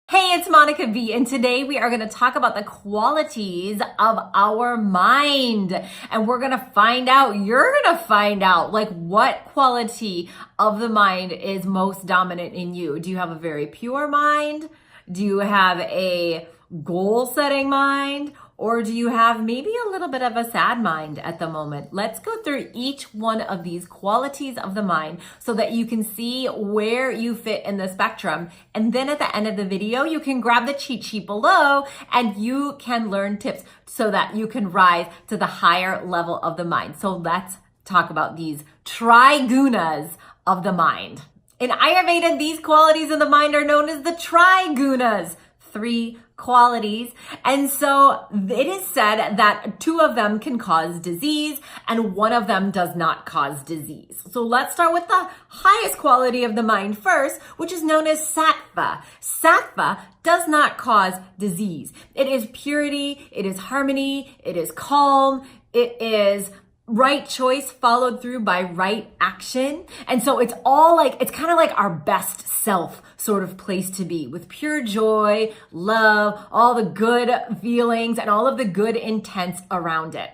Hey, it's Monica B, and today we are going to talk about the qualities of our mind. And we're going to find out, you're going to find out, like, what quality of the mind is most dominant in you. Do you have a very pure mind? Do you have a goal-setting mind? Or do you have maybe a little bit of a sad mind at the moment? Let's go through each one of these qualities of the mind so that you can see where you fit in the spectrum. And then at the end of the video, you can grab the cheat sheet below and you can learn tips so that you can rise to the higher level of the mind. So let's talk about these trigunas of the mind. In Ayurveda, these qualities of the mind are known as the trigunas. 3 qualities. And so it is said that 2 of them can cause disease and 1 of them does not cause disease. So let's start with the highest quality of the mind first, which is known as Sattva. Sattva does not cause disease. It is purity, it is harmony, it is calm, it is right choice followed through by right action. And so it's all like, it's kind of like our best self sort of place to be, with pure joy, love, all the good feelings and all of the good intents around it.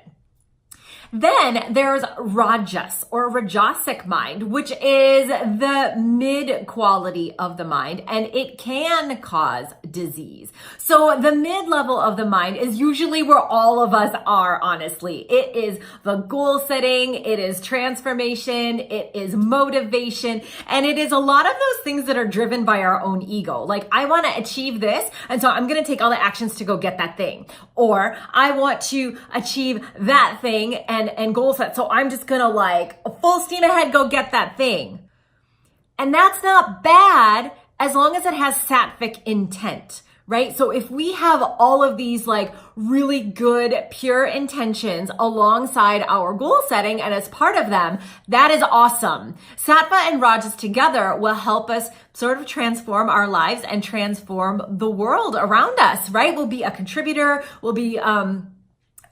Then there's Rajas or Rajasic mind, which is the mid quality of the mind, and it can cause disease. So the mid level of the mind is usually where all of us are, honestly. It is the goal setting, it is transformation, it is motivation, and it is a lot of those things that are driven by our own ego. Like, I want to achieve this, and so I'm going to take all the actions to go get that thing. Or I want to achieve that thing and goal set. So I'm just gonna like full steam ahead, go get that thing. And that's not bad as long as it has sattvic intent, right? So if we have all of these like really good, pure intentions alongside our goal setting and as part of them, that is awesome. Sattva and Rajas together will help us sort of transform our lives and transform the world around us, right? We'll be a contributor, we'll be,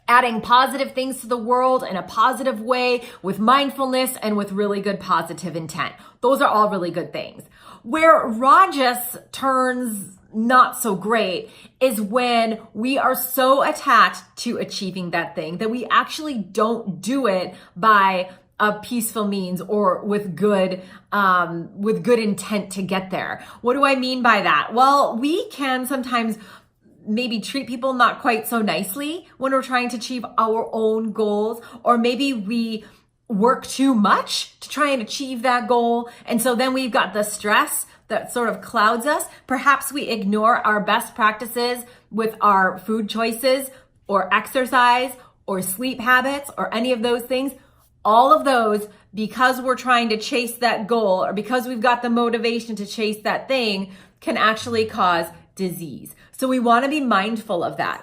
adding positive things to the world in a positive way with mindfulness and with really good positive intent. Those are all really good things. Where Rajas turns not so great is when we are so attached to achieving that thing that we actually don't do it by a peaceful means or with good intent to get there. What do I mean by that? Well, we can sometimes maybe treat people not quite so nicely when we're trying to achieve our own goals, or maybe we work too much to try and achieve that goal. And so then we've got the stress that sort of clouds us. Perhaps we ignore our best practices with our food choices or exercise or sleep habits or any of those things. All of those, because we're trying to chase that goal or because we've got the motivation to chase that thing, can actually cause disease. So we want to be mindful of that.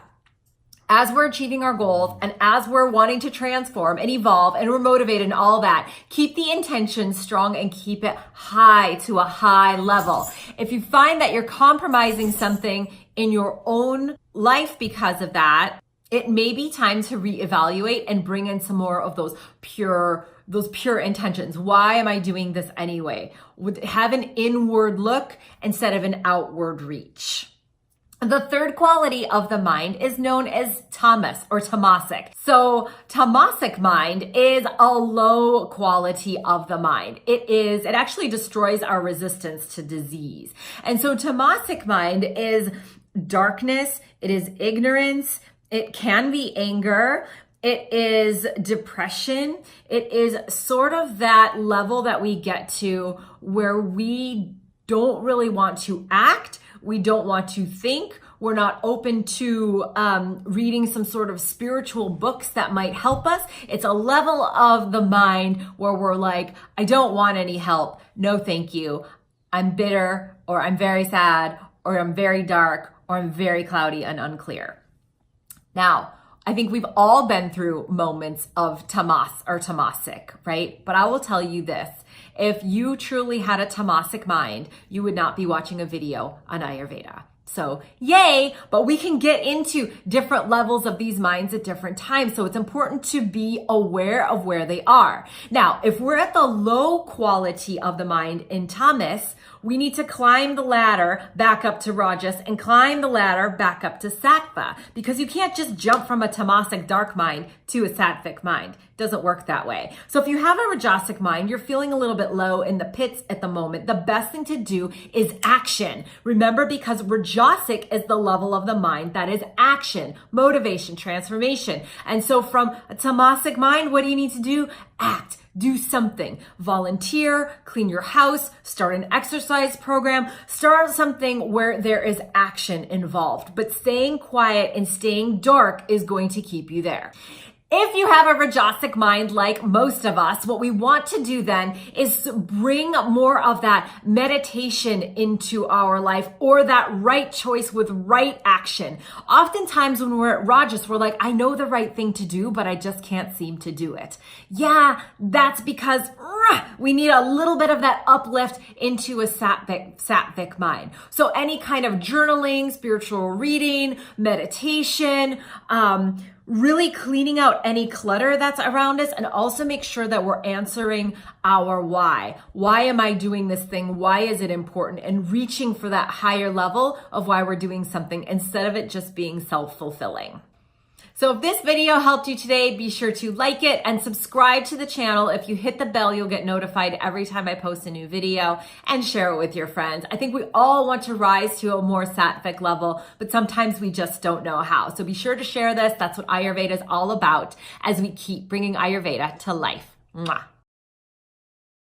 As we're achieving our goals and as we're wanting to transform and evolve and we're motivated and all that, keep the intention strong and keep it high to a high level. If you find that you're compromising something in your own life because of that, it may be time to reevaluate and bring in some more of those pure intentions. Why am I doing this anyway? Have an inward look instead of an outward reach. The third quality of the mind is known as Tamas or Tamasic. So Tamasic mind is a low quality of the mind. It actually destroys our resistance to disease. And so Tamasic mind is darkness, it is ignorance, it can be anger, it is depression. It is sort of that level that we get to where we don't really want to act. We don't want to think. We're not open to reading some sort of spiritual books that might help us. It's a level of the mind where we're like, I don't want any help. No, thank you. I'm bitter, or I'm very sad, or I'm very dark, or I'm very cloudy and unclear. Now, I think we've all been through moments of tamas or tamasic, right? But I will tell you this. If you truly had a tamasic mind, you would not be watching a video on Ayurveda. So yay, but we can get into different levels of these minds at different times. So it's important to be aware of where they are. Now, if we're at the low quality of the mind in tamas, We need to climb the ladder back up to Rajas and climb the ladder back up to Sattva, because you can't just jump from a tamasic dark mind to a sattvic mind. It doesn't work that way. So if you have a rajasic mind, you're feeling a little bit low in the pits at the moment, the best thing to do is action. Remember, because rajasic is the level of the mind that is action, motivation, transformation. And so from a tamasic mind, what do you need to do? Act. Do something. Volunteer, clean your house, start an exercise program, start something where there is action involved. But staying quiet and staying dark is going to keep you there. If you have a rajasic mind like most of us, what we want to do then is bring more of that meditation into our life, or that right choice with right action. Oftentimes when we're at Rajas, we're like, I know the right thing to do, but I just can't seem to do it. Yeah, that's because we need a little bit of that uplift into a sattvic mind. So any kind of journaling, spiritual reading, meditation, really cleaning out any clutter that's around us, and also make sure that we're answering our why. Why am I doing this thing? Why is it important? And reaching for that higher level of why we're doing something, instead of it just being self-fulfilling. So if this video helped you today, be sure to like it and subscribe to the channel. If you hit the bell, you'll get notified every time I post a new video, and share it with your friends. I think we all want to rise to a more sattvic level, but sometimes we just don't know how. So be sure to share this. That's what Ayurveda is all about, as we keep bringing Ayurveda to life. Mwah.